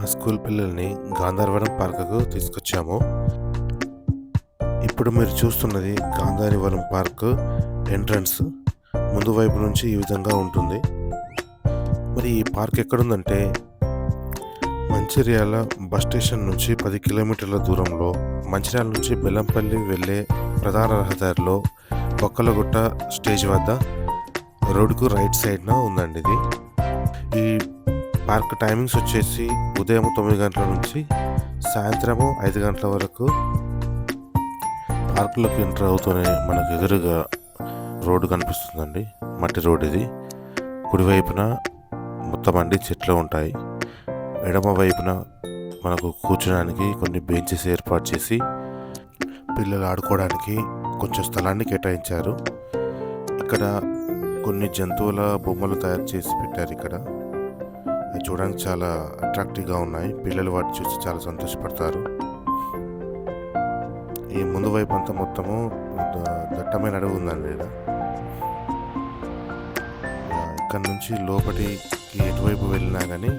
మా స్కూల్ పిల్లల్ని గాంధారవనం పార్కుకు తీసుకొచ్చాము. ఇప్పుడు మీరు చూస్తున్నది గాంధారవనం పార్క్ ఎంట్రన్స్. ముందు వైపు నుంచి ఈ విధంగా ఉంటుంది. మరి ఈ పార్క్ ఎక్కడుందంటే మంచిర్యాల బస్ స్టేషన్ నుంచి 10 కిలోమీటర్ల దూరంలో, మంచిర్యాల నుంచి బెల్లంపల్లి వెళ్ళే ప్రధాన రహదారిలో బొక్కలగుట్ట స్టేజ్ వద్ద రోడ్డుకు రైట్ సైడ్న ఉందండి ఇది. ఈ పార్క్ టైమింగ్స్ వచ్చేసి ఉదయం 9 గంటల నుంచి సాయంత్రము 5 గంటల వరకు. పార్కులోకి ఎంటర్ అవుతూనే మనకు ఎదురుగా రోడ్డు కనిపిస్తుందండి. మట్టి రోడ్ ఇది. కుడివైపున మొత్తం అన్ని చెట్లు ఉంటాయి. ఎడమ వైపున మనకు కూర్చోడానికి కొన్ని బెంచెస్ ఏర్పాటు చేసి పిల్లలు ఆడుకోవడానికి కొంచెం స్థలాన్ని కేటాయించారు. ఇక్కడ కొన్ని జంతువుల బొమ్మలు తయారు చేసి పెట్టారు. ఇక్కడ అవి చూడడానికి చాలా అట్రాక్టివ్గా ఉన్నాయి. పిల్లలు వాటి చూసి చాలా సంతోషపడతారు. ఈ ముందు వైపు అంతా మొత్తము దట్టమైన అడవి ఉందండి. ఇక్కడ నుంచి లోపలికి ఎటువైపు వెళ్ళినా కానీ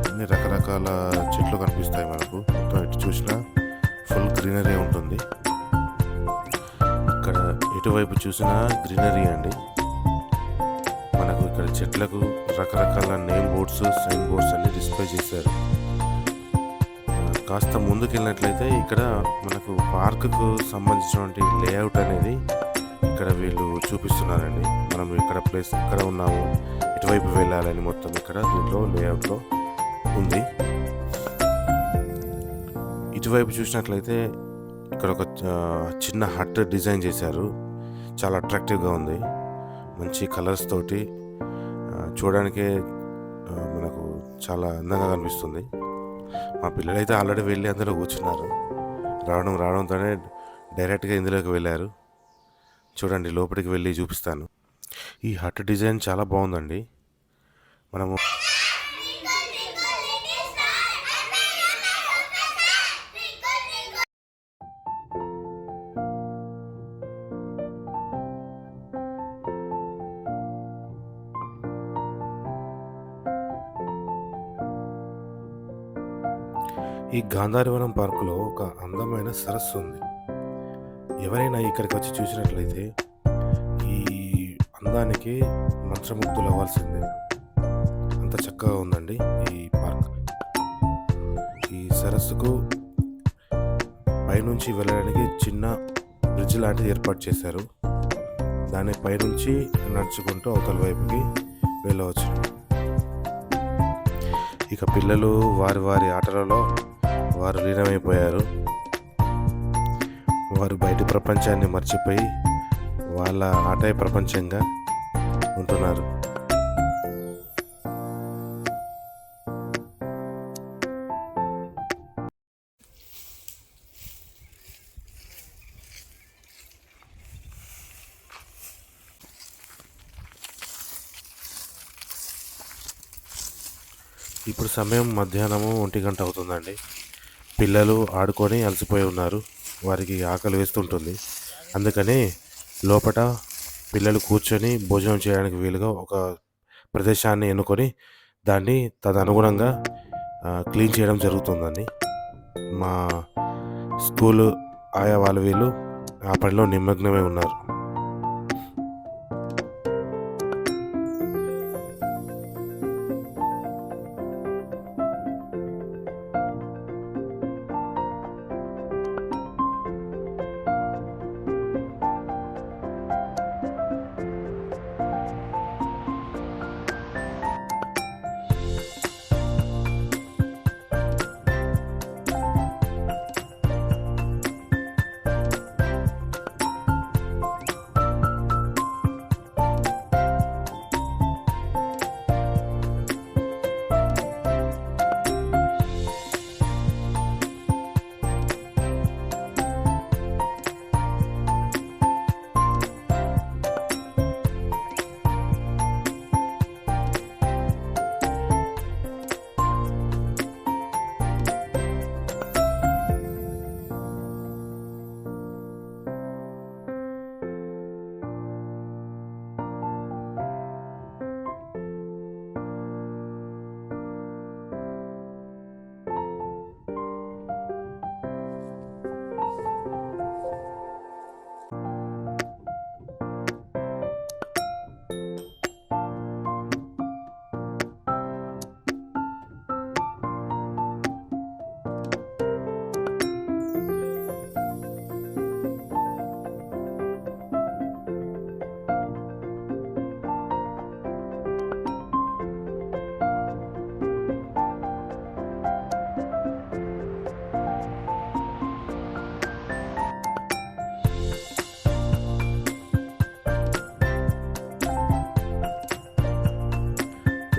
అన్ని రకరకాల చెట్లు కనిపిస్తాయి మనకు. మొత్తం ఎటు చూసినా ఫుల్ గ్రీనరీ ఉంటుంది. ఇక్కడ ఎటువైపు చూసినా గ్రీనరీ అండి. మనకు ఇక్కడ చెట్లకు రకరకాల నేమ్ బోర్డ్స్, సైన్ బోర్డ్స్ అన్ని డిస్ప్లే చేశారు. కాస్త ముందుకు వెళ్ళినట్లయితే ఇక్కడ మనకు పార్కుకు సంబంధించినటువంటి లేఅవుట్ అనేది ఇక్కడ వీళ్ళు చూపిస్తున్నారండి. మనం ఇక్కడ ప్లేస్ ఇక్కడ ఉన్నాము, ఇటువైపు వెళ్ళాలని మొత్తం ఇక్కడ దీంట్లో లేఅవుట్లో ఉంది. ఇటువైపు చూసినట్లయితే ఇక్కడ ఒక చిన్న హట్ డిజైన్ చేశారు. చాలా అట్రాక్టివ్గా ఉంది. మంచి కలర్స్ తోటి చూడడానికి మనకు చాలా అందంగా కనిపిస్తుంది. మా పిల్లలైతే ఆల్రెడీ వెళ్ళి అందులో కూర్చున్నారు. రావడంతోనే డైరెక్ట్గా ఇందులోకి వెళ్ళారు. చూడండి, లోపలికి వెళ్ళి చూపిస్తాను. ఈ హట్ డిజైన్ చాలా బాగుందండి. మనము ఈ గాంధారవనం పార్కులో ఒక అందమైన సరస్సు ఉంది. ఎవరైనా ఇక్కడికి వచ్చి చూసినట్లయితే ఈ అందానికి మంత్రముగ్ధులు అవ్వాల్సిందే. అంత చక్కగా ఉందండి ఈ పార్క్. ఈ సరస్సుకు పైనుంచి వెళ్ళడానికి చిన్న బ్రిడ్జ్ లాంటిది ఏర్పాటు చేశారు. దాని పైనుంచి నడుచుకుంటూ అవతల వైపుకి వెళ్ళవచ్చు. ఇక పిల్లలు వారి ఆటలలో వారు లీనమైపోయారు. వారు బయటి ప్రపంచాన్ని మర్చిపోయి వాళ్ళ ఆటే ప్రపంచంగా ఉంటున్నారు. ఇప్పుడు సమయం మధ్యాహ్నము 1 గంట అవుతుందండి. పిల్లలు ఆడుకొని అలసిపోయి ఉన్నారు. వారికి ఆకలి వేస్తుంటుంది. అందుకని లోపల పిల్లలు కూర్చొని భోజనం చేయడానికి వీలుగా ఒక ప్రదేశాన్ని ఎన్నుకొని దాన్ని తదనుగుణంగా క్లీన్ చేయడం జరుగుతుందండి. మా స్కూలు ఆయా వాళ్ళు వీళ్ళు ఆ పనిలో నిమగ్నమై ఉన్నారు.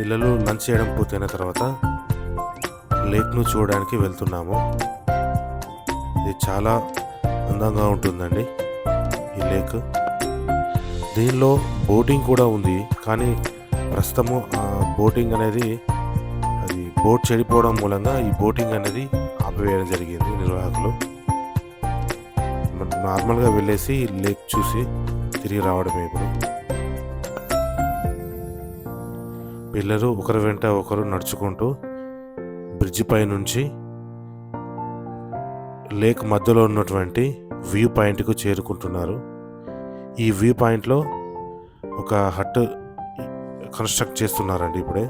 పిల్లలు లంచ్ చేయడం పూర్తయిన తర్వాత లేక్ను చూడడానికి వెళ్తున్నాము. ఇది చాలా అందంగా ఉంటుందండి ఈ లేక్. దీనిలో బోటింగ్ కూడా ఉంది, కానీ ప్రస్తుతము ఆ బోటింగ్ అనేది అది బోట్ చెడిపోవడం మూలంగా ఈ బోటింగ్ అనేది ఆపివేయడం జరిగింది నిర్వాహకులు. నార్మల్గా వెళ్ళేసి లేక్ చూసి తిరిగి రావడమే. ఇప్పుడు పిల్లలు ఒకరి వెంట ఒకరు నడుచుకుంటూ బ్రిడ్జి పై నుంచి లేక్ మధ్యలో ఉన్నటువంటి వ్యూ పాయింట్కు చేరుకుంటున్నారు. ఈ వ్యూ పాయింట్లో ఒక హట్ కన్స్ట్రక్ట్ చేస్తున్నారండి ఇప్పుడే.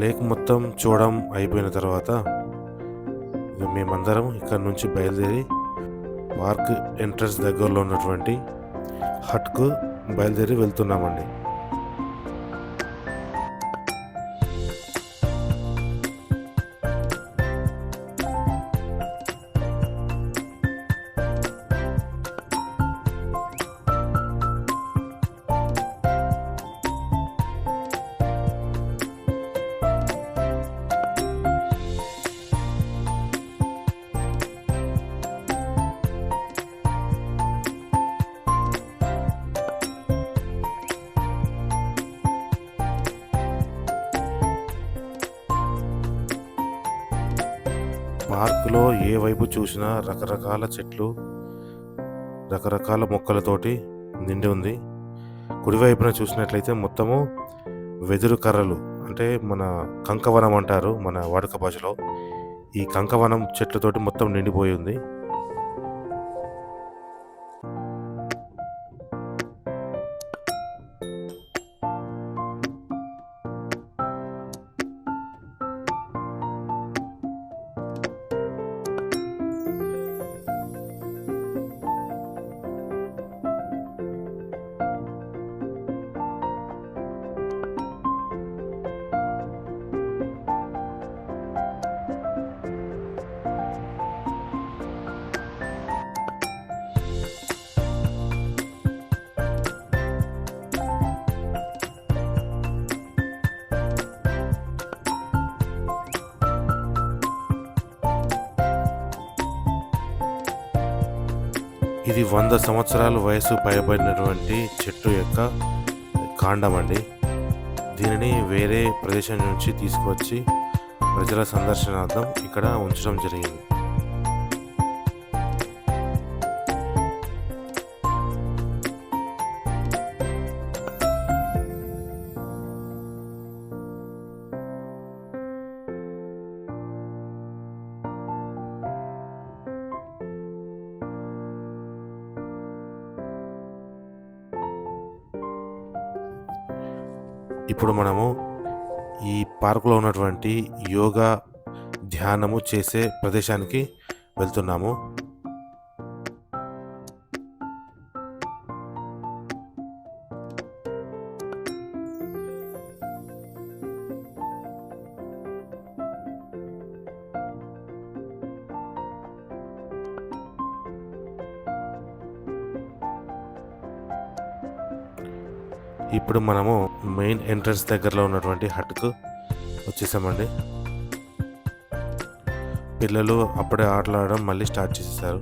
లేక్ మొత్తం చూడడం అయిపోయిన తర్వాత మేమందరం ఇక్కడ నుంచి బయలుదేరి పార్క్ ఎంట్రన్స్ దగ్గరలో ఉన్నటువంటి హట్కు బయలుదేరి వెళ్తున్నామండి. పార్కులో ఏ వైపు చూసినా రకరకాల చెట్లు, రకరకాల మొక్కలతోటి నిండి ఉంది. కుడివైపున చూసినట్లయితే మొత్తము వెదురు కర్రలు, అంటే మన కంకవనం అంటారు మన వాడుక భాషలో. ఈ కంకవనం చెట్లతోటి మొత్తం నిండిపోయి ఉంది. ఇది 100 సంవత్సరాల వయసు పైబడినటువంటి చెట్టు యొక్క కాండం అండి. దీనిని వేరే ప్రదేశం నుంచి తీసుకొచ్చి ప్రజల సందర్శనార్థం ఇక్కడ ఉంచడం జరిగింది. ఇప్పుడు మనము ఈ పార్కులో ఉన్నటువంటి యోగా ధ్యానము చేసే ప్రదేశానికి వెళ్తున్నాము. ఇప్పుడు మనము మెయిన్ ఎంట్రన్స్ దగ్గరలో ఉన్నటువంటి హట్కు వచ్చేసామండి. పిల్లలు అప్పుడే ఆటలాడడం మళ్ళీ స్టార్ట్ చేసేసారు.